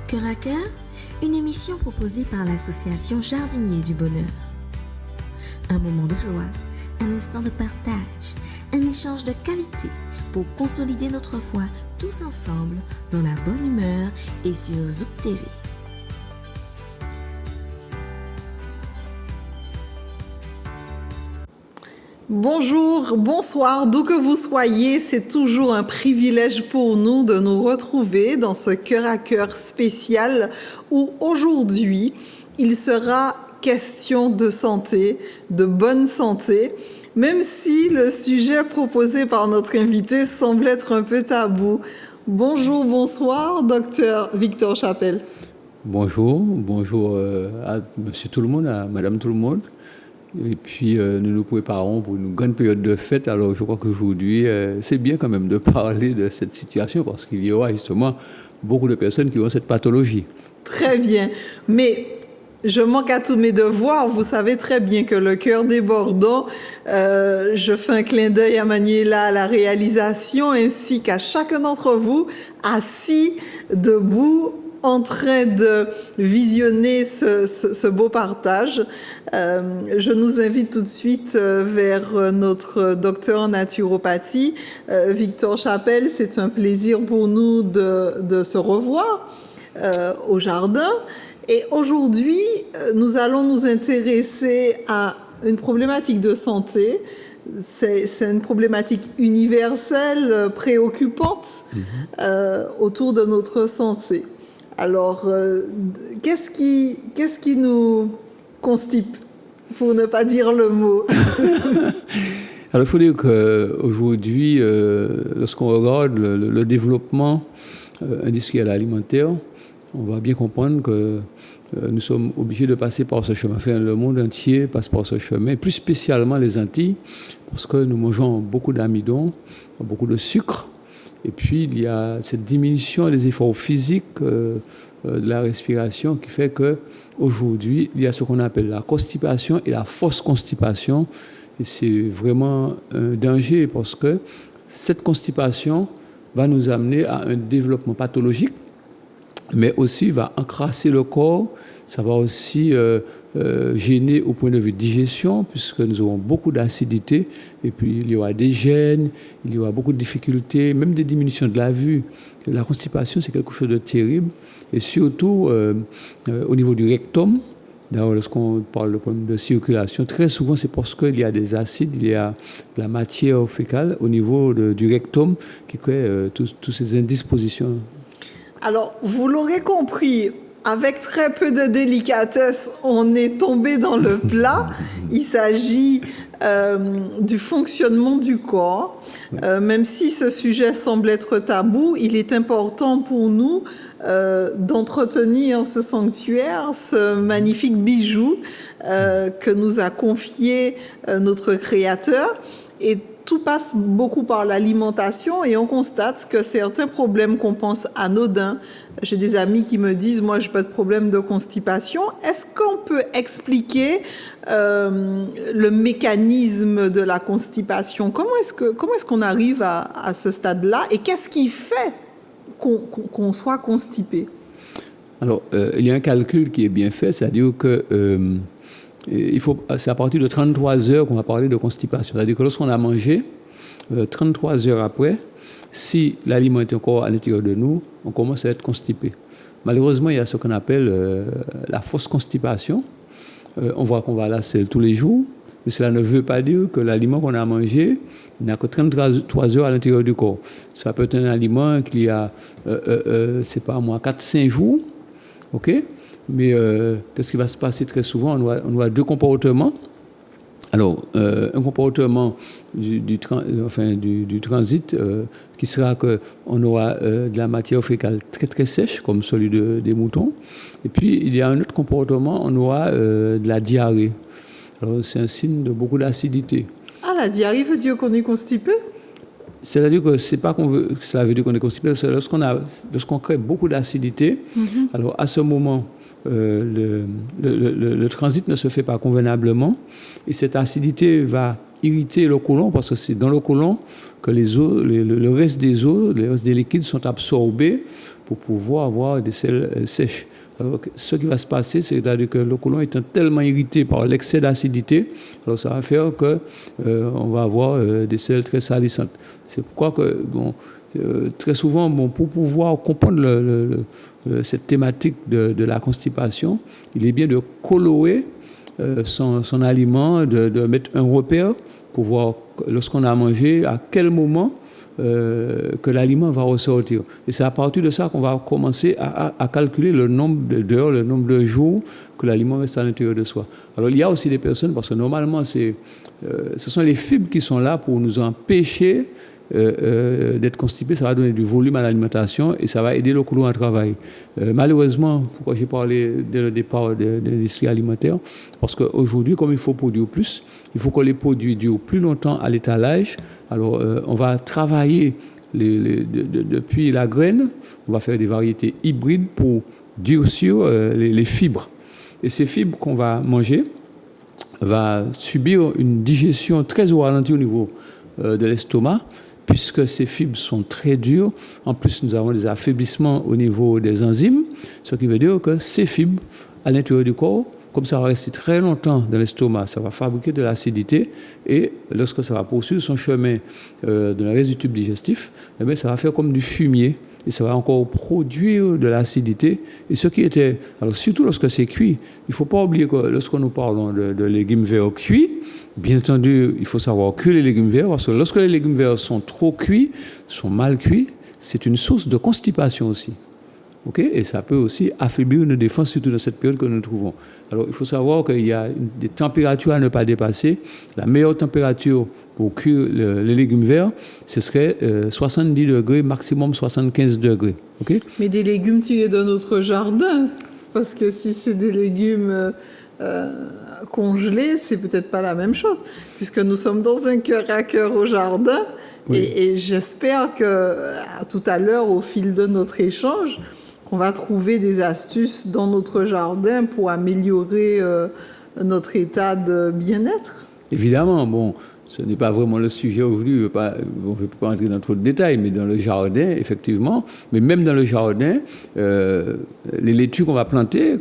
Cœur à cœur, une émission proposée par l'association Jardiniers du Bonheur. Un moment de joie, un instant de partage, un échange de qualité pour consolider notre foi tous ensemble dans la bonne humeur et sur Zouk TV. Bonjour, bonsoir, d'où que vous soyez, c'est toujours un privilège pour nous de nous retrouver dans ce cœur à cœur spécial où aujourd'hui, il sera question de santé, de bonne santé, même si le sujet proposé par notre invité semble être un peu tabou. Bonjour, bonsoir, docteur Victor Chapelle. Bonjour à monsieur tout le monde, à madame tout le monde. Et puis, nous nous préparons pour une grande période de fête. Alors, je crois qu'aujourd'hui, c'est bien quand même de parler de cette situation parce qu'il y aura justement beaucoup de personnes qui ont cette pathologie. Très bien. Mais je manque à tous mes devoirs. Vous savez très bien que le cœur débordant, je fais un clin d'œil à Manuela à la réalisation ainsi qu'à chacun d'entre vous assis, debout, en train de visionner ce beau partage. Je nous invite tout de suite vers notre docteur en naturopathie, Victor Chapelle. C'est un plaisir pour nous de se revoir au jardin. Et aujourd'hui, nous allons nous intéresser à une problématique de santé. C'est une problématique universelle, préoccupante autour de notre santé. Alors, qu'est-ce qui nous constipe, pour ne pas dire le mot? Alors, il faut dire qu'aujourd'hui, lorsqu'on regarde le développement industriel alimentaire, on va bien comprendre que nous sommes obligés de passer par ce chemin. Enfin, le monde entier passe par ce chemin, plus spécialement les Antilles, parce que nous mangeons beaucoup d'amidon, beaucoup de sucre. Et puis, il y a cette diminution des efforts physiques, de la respiration, qui fait qu'aujourd'hui, il y a ce qu'on appelle la constipation et la fausse constipation. Et c'est vraiment un danger parce que cette constipation va nous amener à un développement pathologique, mais aussi va encrasser le corps. Ça va aussi gêner au point de vue digestion, puisque nous aurons beaucoup d'acidité, et puis il y aura des gènes, il y aura beaucoup de difficultés, même des diminutions de la vue. La constipation, c'est quelque chose de terrible, et surtout au niveau du rectum. D'ailleurs, lorsqu'on parle de problème de circulation, très souvent c'est parce qu'il y a des acides, il y a de la matière fécale au niveau du rectum qui crée toutes ces indispositions. Alors, vous l'aurez compris, avec très peu de délicatesse, on est tombé dans le plat. Il s'agit du fonctionnement du corps. Même si ce sujet semble être tabou, il est important pour nous d'entretenir ce sanctuaire, ce magnifique bijou que nous a confié notre Créateur. Et tout passe beaucoup par l'alimentation et on constate que certains problèmes qu'on pense anodins, j'ai des amis qui me disent « moi, j'ai pas de problème de constipation ». Est-ce qu'on peut expliquer le mécanisme de la constipation? Comment est-ce qu'on arrive à ce stade-là et qu'est-ce qui fait qu'on soit constipé? Alors, il y a un calcul qui est bien fait, c'est-à-dire que c'est à partir de 33 heures qu'on va parler de constipation. C'est-à-dire que lorsqu'on a mangé, 33 heures après, si l'aliment est encore à l'intérieur de nous, on commence à être constipé. Malheureusement, il y a ce qu'on appelle la fausse constipation. On voit qu'on va à la selle tous les jours, mais cela ne veut pas dire que l'aliment qu'on a mangé n'a que 33 heures à l'intérieur du corps. Ça peut être un aliment qui a, c'est pas moi, 4-5 jours, ok? Mais qu'est-ce qui va se passer très souvent? On a deux comportements. Alors, un comportement du transit qui sera qu'on aura de la matière fécale très très sèche, comme celui des moutons. Et puis, il y a un autre comportement, on aura de la diarrhée. Alors, c'est un signe de beaucoup d'acidité. Ah, la diarrhée veut dire qu'on est constipé? C'est-à-dire que c'est pas cela veut dire qu'on est constipé, c'est lorsqu'on crée beaucoup d'acidité, alors à ce moment, le transit ne se fait pas convenablement et cette acidité va irriter le côlon parce que c'est dans le côlon que les eaux, le reste des eaux, le reste des liquides sont absorbés pour pouvoir avoir des selles sèches. Alors, ce qui va se passer, c'est-à-dire que le côlon étant tellement irrité par l'excès d'acidité, alors ça va faire que on va avoir des selles très salissantes. C'est pourquoi que, très souvent, pour pouvoir comprendre cette thématique de la constipation, il est bien de colorer son aliment, de mettre un repère pour voir lorsqu'on a mangé, à quel moment que l'aliment va ressortir. Et c'est à partir de ça qu'on va commencer à calculer le nombre d'heures, le nombre de jours que l'aliment reste à l'intérieur de soi. Alors il y a aussi des personnes, parce que normalement ce sont les fibres qui sont là pour nous empêcher d'être constipé. Ça va donner du volume à l'alimentation et ça va aider le côlon à travailler. Malheureusement, pourquoi j'ai parlé dès le départ de l'industrie alimentaire, parce qu'aujourd'hui, comme il faut produire plus, il faut que les produits durent plus longtemps à l'étalage. Alors, on va travailler depuis la graine, on va faire des variétés hybrides pour durcir les fibres. Et ces fibres qu'on va manger va subir une digestion très au ralenti au niveau de l'estomac, puisque ces fibres sont très dures. En plus, nous avons des affaiblissements au niveau des enzymes, ce qui veut dire que ces fibres, à l'intérieur du corps, comme ça va rester très longtemps dans l'estomac, ça va fabriquer de l'acidité, et lorsque ça va poursuivre son chemin dans le reste du tube digestif, eh bien, ça va faire comme du fumier, et ça va encore produire de l'acidité. Et ce qui était... Alors, surtout lorsque c'est cuit, il ne faut pas oublier que lorsque nous parlons de légumes verts cuits, bien entendu, il faut savoir cuire les légumes verts, parce que lorsque les légumes verts sont trop cuits, sont mal cuits, c'est une source de constipation aussi. Okay? Et ça peut aussi affaiblir nos défenses, surtout dans cette période que nous trouvons. Alors, il faut savoir qu'il y a des températures à ne pas dépasser. La meilleure température pour cuire les légumes verts, ce serait 70 degrés, maximum 75 degrés. Okay? Mais des légumes tirés de notre jardin, parce que si c'est des légumes congelés, c'est peut-être pas la même chose, puisque nous sommes dans un cœur à cœur au jardin. Oui. Et j'espère que tout à l'heure, au fil de notre échange, qu'on va trouver des astuces dans notre jardin pour améliorer notre état de bien-être. Évidemment, bon, ce n'est pas vraiment le sujet aujourd'hui, on ne peut pas entrer dans trop de détails, mais dans le jardin, effectivement, mais même dans le jardin, les laitues qu'on va planter,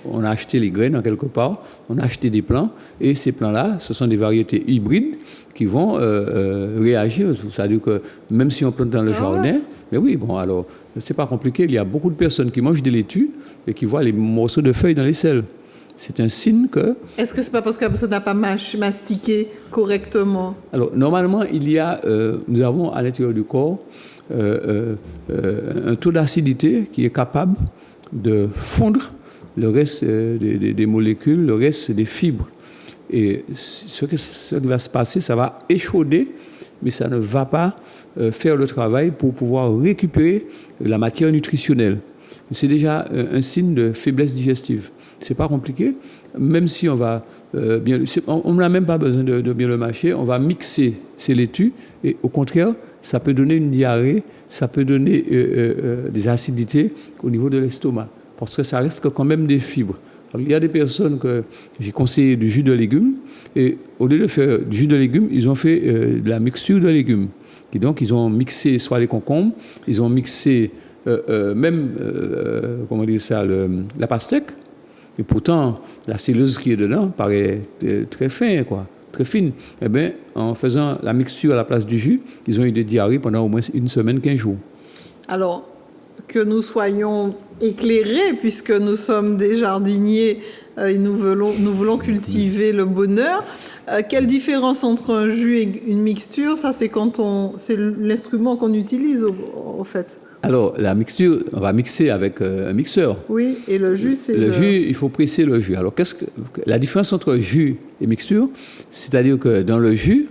on a acheté les graines en quelque part, on a acheté des plants, et ces plants-là, ce sont des variétés hybrides qui vont réagir. C'est-à-dire que même si on plante dans le jardin, mais oui, bon, alors, c'est pas compliqué, il y a beaucoup de personnes qui mangent des laitues et qui voient les morceaux de feuilles dans les selles. C'est un signe que... Est-ce que c'est pas parce que la personne n'a pas mastiqué correctement? Alors, normalement, nous avons à l'intérieur du corps un taux d'acidité qui est capable de fondre le reste des molécules, le reste des fibres. Et ce qui va se passer, ça va échauder, mais ça ne va pas faire le travail pour pouvoir récupérer la matière nutritionnelle. C'est déjà un signe de faiblesse digestive. C'est pas compliqué, même si on va on n'a même pas besoin de bien le mâcher, on va mixer ces laitues et au contraire, ça peut donner une diarrhée, ça peut donner des acidités au niveau de l'estomac, parce que ça reste quand même des fibres. Alors, il y a des personnes que j'ai conseillé du jus de légumes et au lieu de faire du jus de légumes, ils ont fait de la mixture de légumes. Et donc, ils ont mixé soit les concombres, ils ont mixé comment dire ça, la pastèque. Et pourtant, la celluleuse qui est dedans paraît très fin, quoi, très fine. Eh bien, en faisant la mixture à la place du jus, ils ont eu des diarrhées pendant au moins une semaine, 15 jours. Alors, que nous soyons éclairés, puisque nous sommes des jardiniers et nous voulons cultiver le bonheur. Quelle différence entre un jus et une mixture? Ça, c'est c'est l'instrument qu'on utilise, au fait. Alors, la mixture, on va mixer avec un mixeur. Oui, et le jus, c'est le jus, il faut presser le jus. Alors, la différence entre jus et mixture, c'est-à-dire que dans le jus,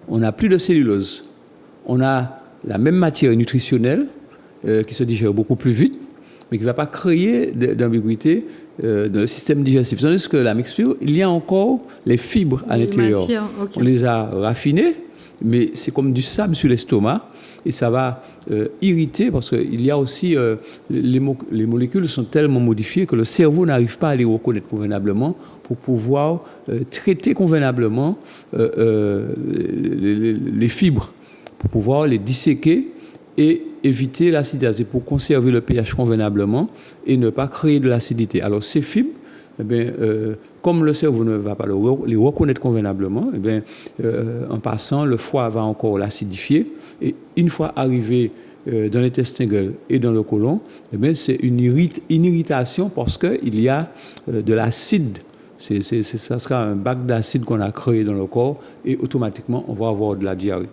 on n'a plus de cellulose. On a la même matière nutritionnelle qui se digère beaucoup plus vite, mais qui ne va pas créer d'ambiguïté dans le système digestif. Tandis que la mixture, il y a encore les fibres à l'intérieur. Okay. On les a raffinées, mais c'est comme du sable sur l'estomac. Et ça va irriter parce qu'il y a aussi les molécules sont tellement modifiées que le cerveau n'arrive pas à les reconnaître convenablement pour pouvoir traiter convenablement les fibres, pour pouvoir les disséquer et éviter l'acidité, c'est pour conserver le pH convenablement et ne pas créer de l'acidité. Alors ces fibres, eh bien, comme le cerveau ne va pas les reconnaître convenablement, eh bien, en passant, le foie va encore l'acidifier. Et une fois arrivé dans l'intestin et dans le côlon, eh bien, c'est une irritation parce qu'il y a de l'acide. Ça sera un bac d'acide qu'on a créé dans le corps et automatiquement, on va avoir de la diarrhée.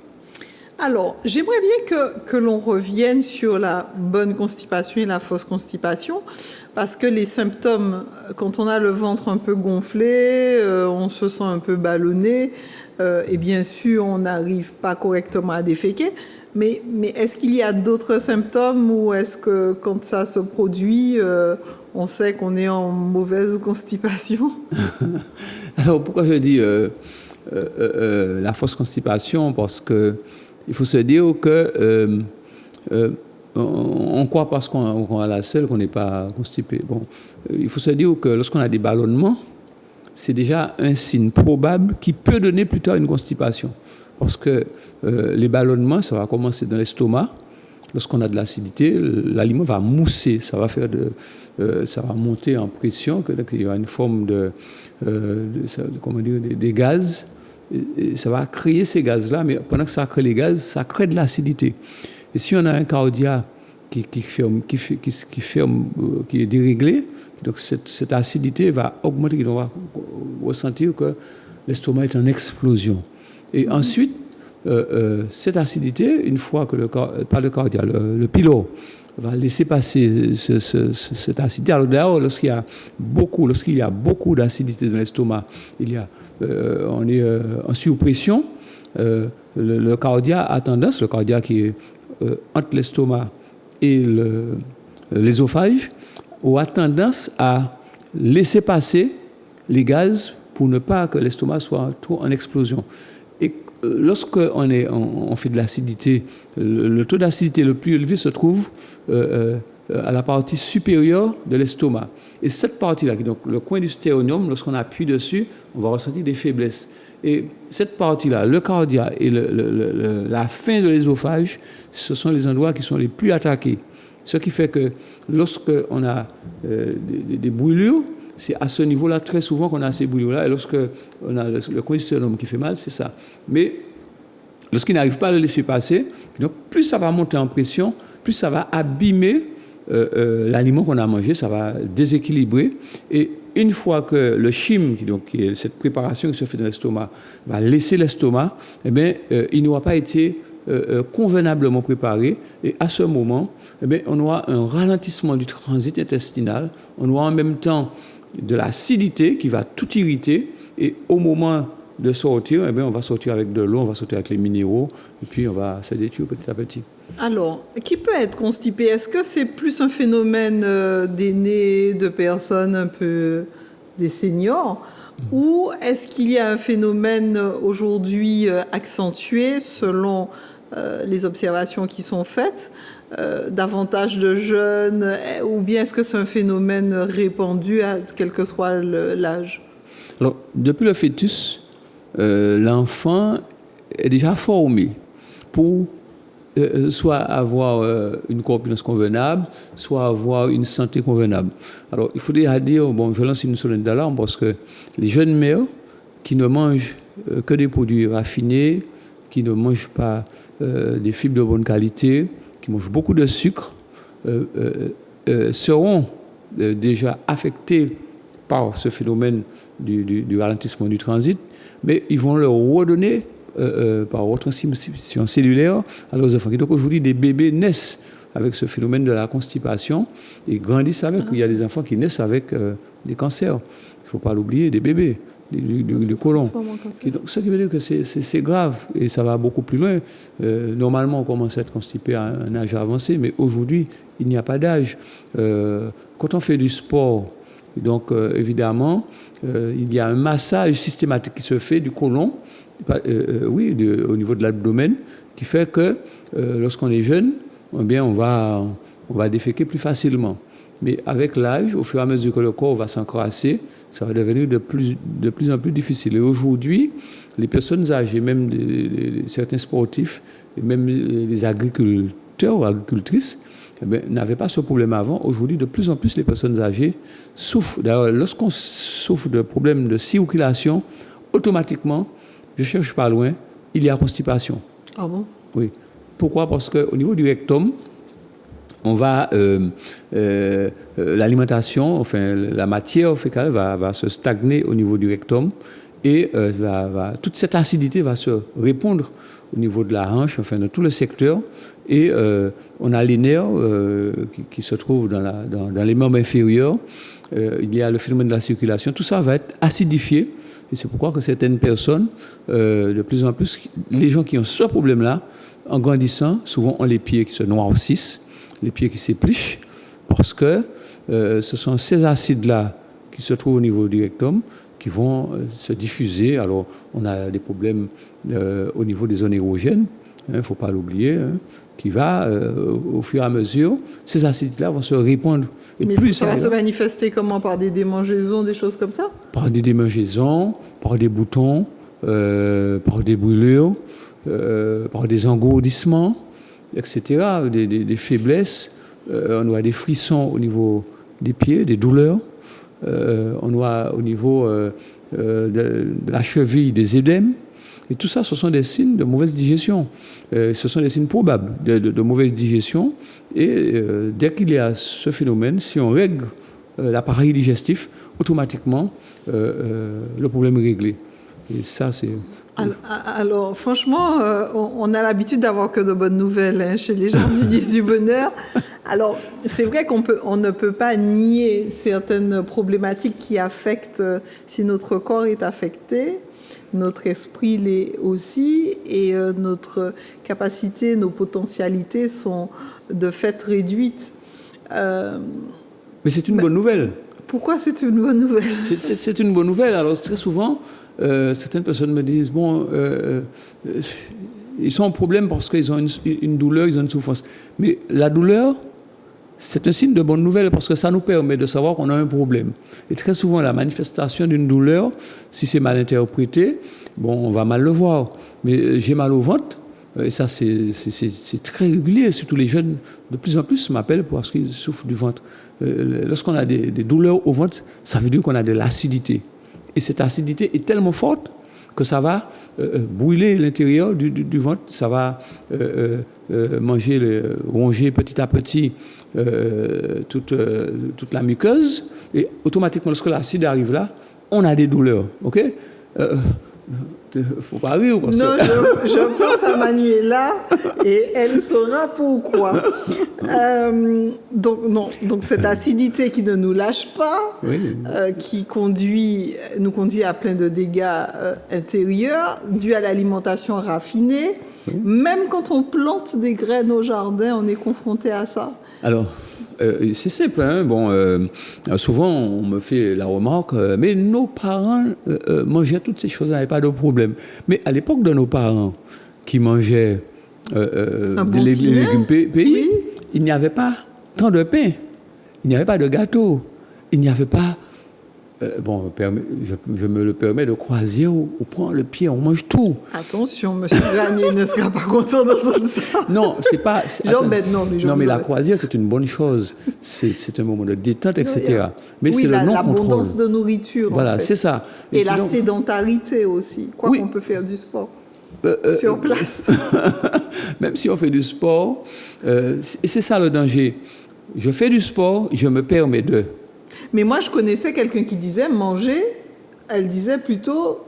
Alors, j'aimerais bien que l'on revienne sur la bonne constipation et la fausse constipation, parce que les symptômes, quand on a le ventre un peu gonflé, on se sent un peu ballonné, et bien sûr, on n'arrive pas correctement à déféquer. Mais est-ce qu'il y a d'autres symptômes ou est-ce que quand ça se produit, on sait qu'on est en mauvaise constipation? Alors, pourquoi je dis la fausse constipation? Parce que il faut se dire que on croit parce qu'on a la selle qu'on n'est pas constipé. Bon, il faut se dire que lorsqu'on a des ballonnements, c'est déjà un signe probable qui peut donner plus tard une constipation. Parce que les ballonnements, ça va commencer dans l'estomac. Lorsqu'on a de l'acidité, l'aliment va mousser, ça va faire ça va monter en pression, il y aura une forme comment dire, des gaz. Et ça va créer ces gaz-là, mais pendant que ça crée les gaz, ça crée de l'acidité. Et si on a un cardia qui est déréglé, donc cette acidité va augmenter, on va ressentir que l'estomac est en explosion. Et ensuite, cette acidité, une fois que le pylore va laisser passer cette acidité. Alors d'ailleurs, lorsqu'il y a beaucoup d'acidité dans l'estomac, on est en surpression. Le cardia a tendance, le cardia qui est entre l'estomac et l'ésophage, a tendance à laisser passer les gaz pour ne pas que l'estomac soit trop en explosion. Et lorsqu'on fait de l'acidité, le taux d'acidité le plus élevé se trouve à la partie supérieure de l'estomac. Et cette partie-là, donc le coin du stéréonium, lorsqu'on appuie dessus, on va ressentir des faiblesses. Et cette partie-là, le cardia et la fin de l'ésophage, ce sont les endroits qui sont les plus attaqués. Ce qui fait que lorsqu'on a des brûlures, c'est à ce niveau-là, très souvent, qu'on a ces brûlures-là. Et lorsqu'on a le coin du stéréonium qui fait mal, c'est ça. Mais lorsqu'il n'arrive pas à le laisser passer, donc plus ça va monter en pression, plus ça va abîmer l'aliment qu'on a mangé, ça va déséquilibrer. Et une fois que le chyme, qui est cette préparation qui se fait dans l'estomac, va laisser l'estomac, eh bien, il n'aura pas été convenablement préparé. Et à ce moment, eh bien, on aura un ralentissement du transit intestinal. On aura en même temps de l'acidité qui va tout irriter. Et au moment de sortir, eh bien, on va sortir avec de l'eau, on va sortir avec les minéraux, et puis on va se détruire petit à petit. Alors, qui peut être constipé? Est-ce que c'est plus un phénomène d'aînés, de personnes un peu des seniors, ou est-ce qu'il y a un phénomène aujourd'hui accentué selon les observations qui sont faites, davantage de jeunes, ou bien est-ce que c'est un phénomène répandu à quel que soit l'âge? Alors, depuis le fœtus, l'enfant est déjà formé pour soit avoir une corpulence convenable, soit avoir une santé convenable. Alors, il faut déjà dire, je lance une sonnette d'alarme parce que les jeunes mères qui ne mangent que des produits raffinés, qui ne mangent pas des fibres de bonne qualité, qui mangent beaucoup de sucre, seront déjà affectées par ce phénomène du ralentissement du transit, mais ils vont leur redonner par retransmission cellulaire à leurs enfants. Et donc aujourd'hui, des bébés naissent avec ce phénomène de la constipation et grandissent avec. Il y a des enfants qui naissent avec des cancers. Il ne faut pas l'oublier, des bébés, du côlon. Donc, ce qui veut dire que c'est grave et ça va beaucoup plus loin. Normalement, on commence à être constipé à un âge avancé, mais aujourd'hui, il n'y a pas d'âge. Quand on fait du sport, donc évidemment, il y a un massage systématique qui se fait du côlon, au niveau de l'abdomen, qui fait que lorsqu'on est jeune, eh bien, on va déféquer plus facilement. Mais avec l'âge, au fur et à mesure que le corps va s'encrasser, ça va devenir de plus en plus difficile. Et aujourd'hui, les personnes âgées, même certains sportifs, et même les agriculteurs agriculteurs ou agricultrices n'avaient pas ce problème avant. Aujourd'hui, de plus en plus, les personnes âgées souffrent. D'ailleurs, lorsqu'on souffre de problèmes de circulation, automatiquement, je cherche pas loin, il y a constipation. Ah bon? Oui. Pourquoi? Parce qu'au niveau du rectum, on va l'alimentation, enfin la matière fécale va se stagner au niveau du rectum et toute cette acidité va se répandre au niveau de la hanche, enfin de tout le secteur. Et on a les nerfs qui se trouvent dans les membres inférieurs. Il y a le phénomène de la circulation. Tout ça va être acidifié. Et c'est pourquoi que certaines personnes, de plus en plus, les gens qui ont ce problème-là, en grandissant, souvent ont les pieds qui se noircissent, les pieds qui s'épluchent, parce que ce sont ces acides-là qui se trouvent au niveau du rectum qui vont se diffuser. Alors, on a des problèmes au niveau des zones érogènes, il ne faut pas l'oublier, qui va, au fur et à mesure, ces acides-là vont se répandre. Et mais plus ça va se manifester comment? Par des démangeaisons, des choses comme ça? Par des démangeaisons, par des boutons, par des brûlures, par des engourdissements, etc., des faiblesses. On a des frissons au niveau des pieds, des douleurs. On a au niveau de la cheville des édèmes. Et tout ça, ce sont des signes de mauvaise digestion. Ce sont des signes probables de mauvaise digestion. Et dès qu'il y a ce phénomène, si on règle l'appareil digestif, automatiquement, le problème est réglé. Et ça, c'est... Alors, franchement, on a l'habitude d'avoir que de bonnes nouvelles chez les jardiniers du bonheur. Alors, c'est vrai qu'on ne peut pas nier certaines problématiques qui affectent, si notre corps est affecté, notre esprit l'est aussi, et notre capacité, nos potentialités sont de fait réduites. Mais c'est une bonne nouvelle. Pourquoi c'est une bonne nouvelle? C'est une bonne nouvelle. Alors, très souvent, certaines personnes me disent, bon, ils sont en problème parce qu'ils ont une douleur, ils ont une souffrance. Mais la douleur, c'est un signe de bonne nouvelle parce que ça nous permet de savoir qu'on a un problème. Et très souvent, la manifestation d'une douleur, si c'est mal interprété, bon, on va mal le voir. Mais j'ai mal au ventre, et ça, c'est très régulier. Surtout les jeunes, de plus en plus, m'appellent parce qu'ils souffrent du ventre. Lorsqu'on a des douleurs au ventre, ça veut dire qu'on a de l'acidité. Et cette acidité est tellement forte que ça va brûler l'intérieur du ventre, ça va ronger petit à petit toute la muqueuse, et automatiquement, lorsque l'acide arrive là, on a des douleurs. OK? Faut pas rire parce non, que... je pense à Manuela et elle saura pourquoi. Donc cette acidité qui ne nous lâche pas, oui. Qui nous conduit à plein de dégâts intérieurs dus à l'alimentation raffinée. Oui. Même quand on plante des graines au jardin, on est confronté à ça. Alors, c'est simple, hein? Bon, souvent on me fait la remarque, mais nos parents mangeaient toutes ces choses, n'avaient pas de problème. Mais à l'époque de nos parents qui mangeaient des légumes pays, oui. Il n'y avait pas tant de pain, il n'y avait pas de gâteau, il n'y avait pas... je me le permets de croiser ou prendre le pied, on mange tout. Attention, monsieur Granier ne sera pas content d'entendre ça. Non, c'est pas... Non, mais la croisière, c'est une bonne chose. C'est un moment de détente, etc. Mais c'est le non-contrôle. L'abondance de nourriture, voilà, en fait. C'est ça. Et la sédentarité aussi. Quoi qu'on peut faire du sport sur place. Même si on fait du sport, c'est ça le danger. Je fais du sport, je me permets de... Mais moi, je connaissais quelqu'un qui disait manger, elle disait plutôt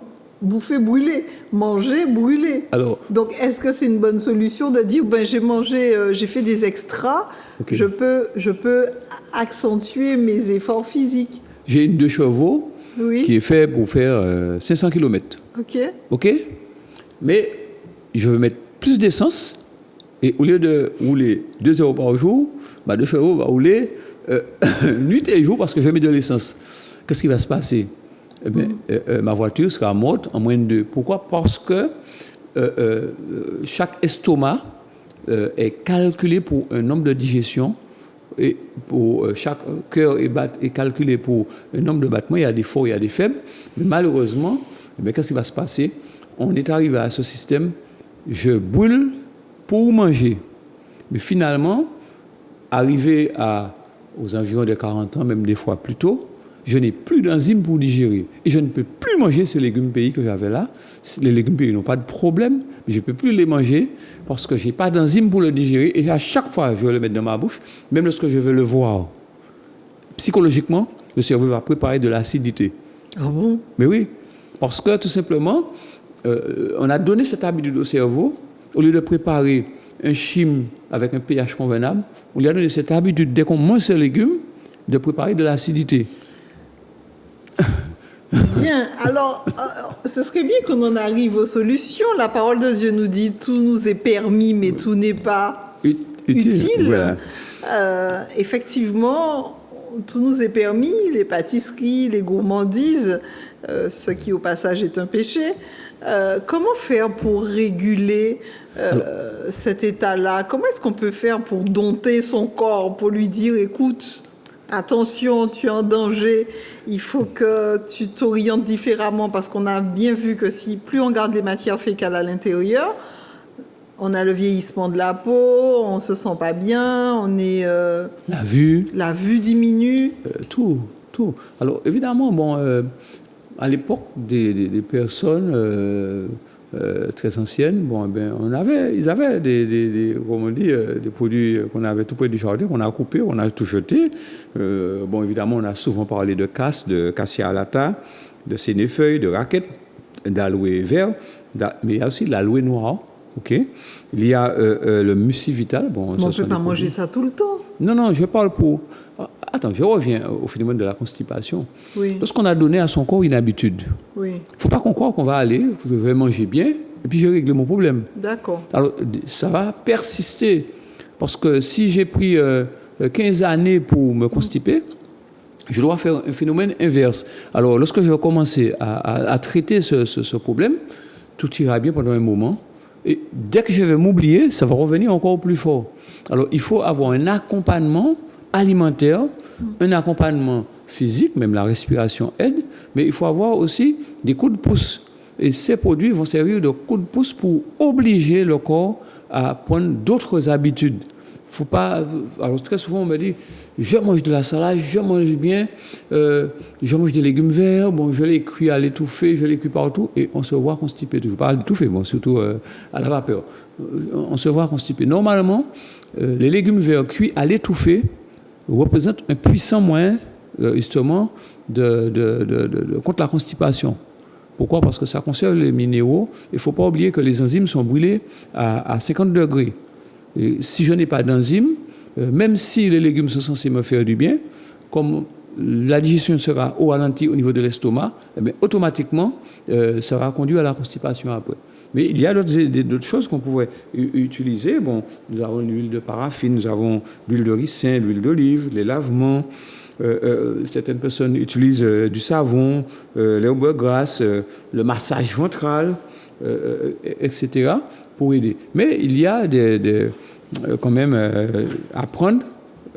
bouffer, brûler. Manger, brûler. Alors, donc, est-ce que c'est une bonne solution de dire, j'ai mangé, j'ai fait des extras, okay. je peux accentuer mes efforts physiques. J'ai une 2 chevaux qui est fait pour faire 500 km. OK? Mais je veux mettre plus d'essence et au lieu de rouler 2 heures par jour, 2 chevaux va rouler nuit et jour parce que je mets de l'essence. Qu'est-ce qui va se passer? Ma voiture sera morte en moins de 2. Pourquoi? Parce que chaque estomac est calculé pour un nombre de digestion et pour chaque cœur est calculé pour un nombre de battements. Il y a des forts, il y a des faibles. Mais malheureusement, qu'est-ce qui va se passer? On est arrivé à ce système, je brûle pour manger. Mais finalement, arrivé aux environs de 40 ans, même des fois plus tôt, je n'ai plus d'enzymes pour digérer. Et je ne peux plus manger ces légumes pays que j'avais là. Les légumes pays n'ont pas de problème, mais je ne peux plus les manger parce que je n'ai pas d'enzymes pour le digérer. Et à chaque fois, je vais le mettre dans ma bouche, même lorsque je veux le voir. Psychologiquement, le cerveau va préparer de l'acidité. Ah bon? Mais oui, parce que tout simplement, on a donné cette habitude au cerveau, au lieu de préparer un chyme avec un pH convenable, on lui a donné cette habitude, dès qu'on mange ces légumes, de préparer de l'acidité. Bien, alors, ce serait bien qu'on en arrive aux solutions. La parole de Dieu nous dit, tout nous est permis, mais tout n'est pas utile. Voilà. Effectivement, tout nous est permis, les pâtisseries, les gourmandises, ce qui au passage est un péché. Comment faire pour réguler cet état-là? Comment est-ce qu'on peut faire pour dompter son corps, pour lui dire, écoute, attention, tu es en danger, il faut que tu t'orientes différemment, parce qu'on a bien vu que si plus on garde les matières fécales à l'intérieur, on a le vieillissement de la peau, on se sent pas bien, on est la vue diminue, tout. Alors évidemment, bon, à l'époque des personnes très anciennes, bon, ben, ils avaient des produits qu'on avait tout près du jardin, qu'on a coupé, on a tout jeté. Bon, évidemment, on a souvent parlé de casse, de cassia alata, de sénéfeuille, de raquette, d'aloe vert, mais il y a aussi de l'aloe noir. Okay. Il y a le muci vital. Bon, on ne peut pas manger ça tout le temps. Non, je parle pour... Attends, je reviens au phénomène de la constipation. Oui. Lorsqu'on a donné à son corps une habitude, il ne faut pas qu'on croie qu'on va aller, je vais manger bien, et puis je vais régler mon problème. D'accord. Alors, ça va persister. Parce que si j'ai pris 15 années pour me constiper, je dois faire un phénomène inverse. Alors, lorsque je vais commencer à traiter ce problème, tout ira bien pendant un moment. Et dès que je vais m'oublier, ça va revenir encore plus fort. Alors, il faut avoir un accompagnement alimentaire, un accompagnement physique, même la respiration aide, mais il faut avoir aussi des coups de pouce. Et ces produits vont servir de coups de pouce pour obliger le corps à prendre d'autres habitudes. Faut pas... Alors, très souvent, on me dit, je mange de la salade, je mange bien, je mange des légumes verts, bon, je les cuis à l'étouffée, je les cuis partout, et on se voit constipé. Je parle d'étouffée, bon, surtout à la vapeur. On se voit constipé. Normalement, les légumes verts cuits à l'étouffée représentent un puissant moyen, justement, contre la constipation. Pourquoi? Parce que ça conserve les minéraux. Il ne faut pas oublier que les enzymes sont brûlées à 50 degrés. Et si je n'ai pas d'enzymes, même si les légumes sont censés me faire du bien, comme la digestion sera au ralenti au niveau de l'estomac, eh bien, automatiquement, ça va conduire à la constipation après. Mais il y a d'autres choses qu'on pourrait utiliser. Bon, nous avons l'huile de paraffine, nous avons l'huile de ricin, l'huile d'olive, les lavements. Certaines personnes utilisent du savon, l'herbe grasse, le massage ventral, etc. pour aider. Mais il y a quand même à prendre.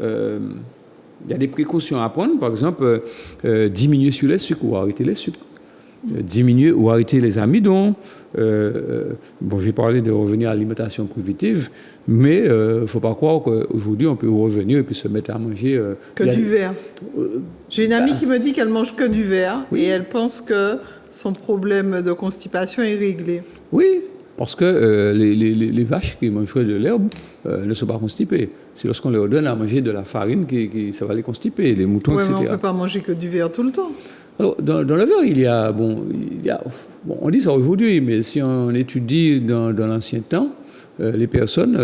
Il y a des précautions à prendre. Par exemple, diminuer sur les sucres ou arrêter les sucres. Diminuer ou arrêter les amidons. Bon, j'ai parlé de revenir à l'alimentation primitive, mais il ne faut pas croire qu'aujourd'hui, on peut revenir et puis se mettre à manger... du verre. J'ai une amie qui me dit qu'elle mange que du verre, oui. Et elle pense que son problème de constipation est réglé. Oui, parce que les vaches qui mangent de l'herbe ne sont pas constipées. C'est lorsqu'on leur donne à manger de la farine ça va les constiper, les moutons, etc. Mais on ne peut pas manger que du verre tout le temps. Alors, dans le verre, il y a, on dit ça aujourd'hui, mais si on étudie dans l'ancien temps, les personnes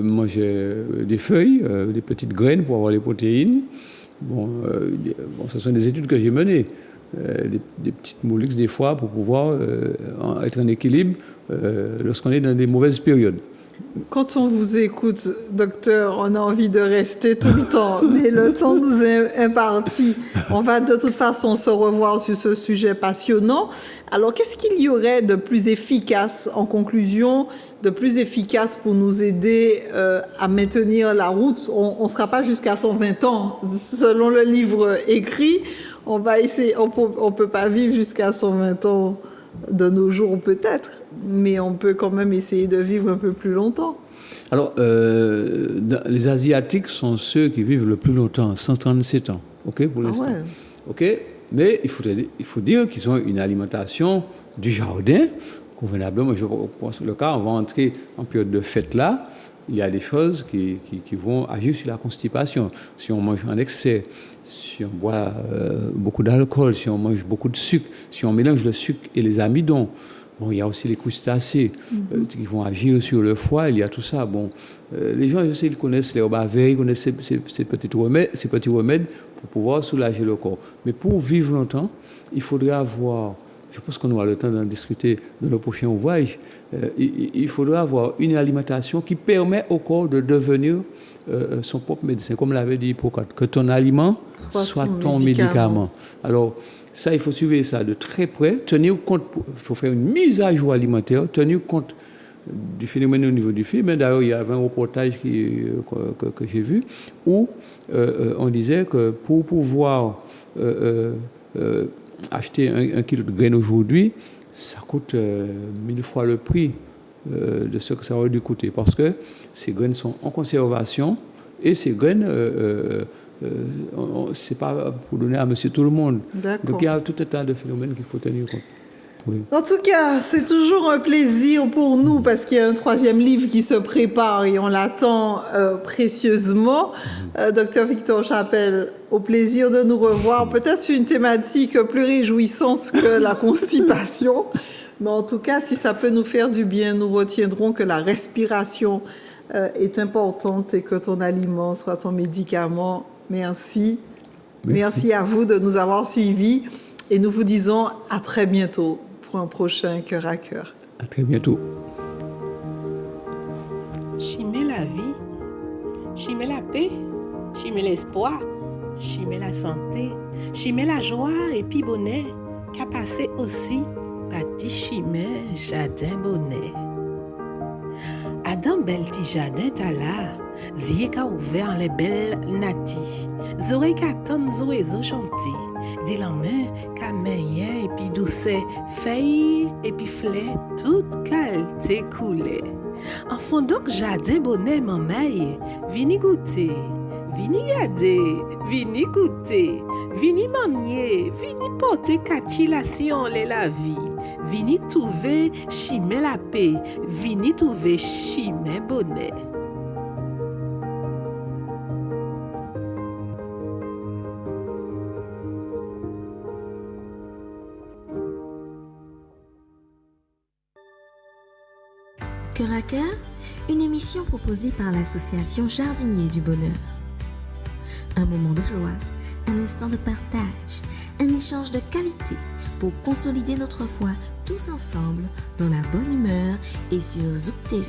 mangeaient des feuilles, des petites graines pour avoir les protéines. Ce sont des études que j'ai menées. Des petites mollusques des fois pour pouvoir être en équilibre lorsqu'on est dans des mauvaises périodes. Quand on vous écoute, docteur, on a envie de rester tout le temps, mais le temps nous est imparti. On va de toute façon se revoir sur ce sujet passionnant. Alors, qu'est-ce qu'il y aurait de plus efficace, en conclusion, de plus efficace pour nous aider à maintenir la route? On ne sera pas jusqu'à 120 ans, selon le livre écrit. On va essayer, on peut pas vivre jusqu'à 120 ans de nos jours peut-être, mais on peut quand même essayer de vivre un peu plus longtemps. Alors, les Asiatiques sont ceux qui vivent le plus longtemps, 137 ans, ok, pour l'instant. ouais. Ok, mais il faut dire qu'ils ont une alimentation du jardin convenablement. Je pense que le cas, on va entrer en période de fête là. Il y a des choses qui vont agir sur la constipation. Si on mange en excès, si on boit beaucoup d'alcool, si on mange beaucoup de sucre, si on mélange le sucre et les amidons. Bon, il y a aussi les crustacés qui vont agir sur le foie, il y a tout ça. Bon, les gens, je sais, ils connaissent l'herbe à veille, ils connaissent ces petits remèdes pour pouvoir soulager le corps. Mais pour vivre longtemps, il faudrait avoir, je pense qu'on aura le temps d'en discuter dans le prochain ouvrage, il faudrait avoir une alimentation qui permet au corps de devenir son propre médecin. Comme l'avait dit Hippocrate, que ton aliment soit ton médicament. Alors, ça, il faut suivre ça de très près, tenir compte, il faut faire une mise à jour alimentaire, tenir compte du phénomène au niveau du film. D'ailleurs, il y avait un reportage que j'ai vu où on disait que pour pouvoir acheter un kilo de graines aujourd'hui, ça coûte 1000 fois le prix de ce que ça aurait dû coûter, parce que ces graines sont en conservation et ces graines, c'est pas pour donner à monsieur tout le monde. D'accord. Donc il y a tout un tas de phénomènes qu'il faut tenir compte. Oui. En tout cas, c'est toujours un plaisir pour nous parce qu'il y a un 3e livre qui se prépare et on l'attend précieusement. Docteur Victor Chappel, au plaisir de nous revoir, peut-être sur une thématique plus réjouissante que la constipation. Mais en tout cas, si ça peut nous faire du bien, nous retiendrons que la respiration est importante et que ton aliment soit ton médicament. Merci. Merci à vous de nous avoir suivis et nous vous disons à très bientôt pour un prochain Cœur à Cœur. À très bientôt. Chimer la vie, chimer la paix, chimer l'espoir, chimer la santé, chimer la joie et puis bonheur, qu'a passé aussi par ti chimer jardin bonnet. Adam bel ti jardin ta là, zye ka ouvert les belles nati, zore ka tan zorezo chanti, di la main ka menyen et puis douce, feuille et puis fleur, toute qualité coulée. En fond donc jardin bonnet mamay, vini goûter, vini garder, vini goûter, vini manier, vini porter kachilation la vie, vini trouver chimé la paix, vini trouver chimé bonnet. Cœur à Cœur, une émission proposée par l'association Jardiniers du Bonheur. Un moment de joie, un instant de partage, un échange de qualité pour consolider notre foi tous ensemble dans la bonne humeur et sur Zouk TV.